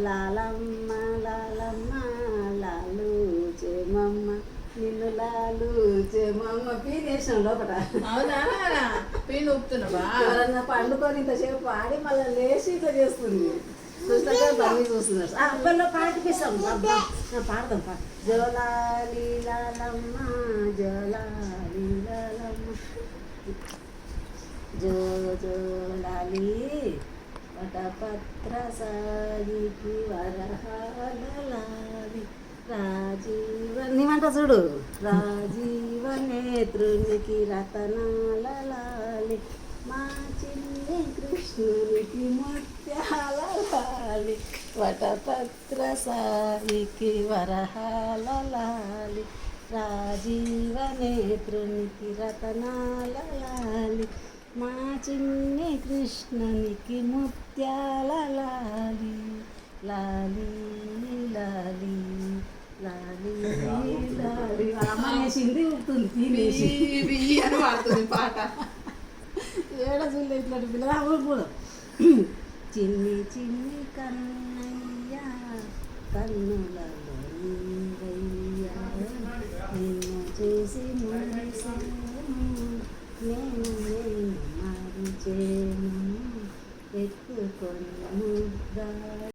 లాలమ్మ లాలమ్మ లాలు చెమమ్మ నిన్ను లాలు చెమమ్మ పీన్ వేసినాం లోపల. అవునా పీన్ ఊపుతున్నావా? ఎవరన్నా పండుకొని ఇంతసేపు పాడి మళ్ళీ లేచి ఇట్లా చేస్తుంది. చూస్తాక పని చూస్తున్నారు. అబ్బల్లో పాడిపిస్తాం పాడదాం జోలాలి లాలమ్మ జోలాలి లాలమ్మ జో జోలాలి వటపత్ర సాగికి వరహాలి రాజీవనిమంట చూడు రాజీవ నేత్రునికి రతనాల లాలి మా చిన్ని కృష్ణునికి ముత్యాల లాలి వటపత్ర సాయికి వరహాల లాలి రాజీవ నేత్రునికి రతనాల లాలి మా చిన్ని కృష్ణునికి ముత్యాల లాలి లాలి లాలి లాలి లాలి అమ్మ వేసింది ఊపుతుంది తినేసి అని పాడుతుంది పాట. ఏడ చూడలే ఇట్లాంటి పిల్లలు ఊపుడు. చిన్ని చిన్ని కన్నయ్య కన్నులలో నీవయ్యా నిన్ను చేసి మురిసేను నేను మరిచేను ఎత్తుకొని ముద్ద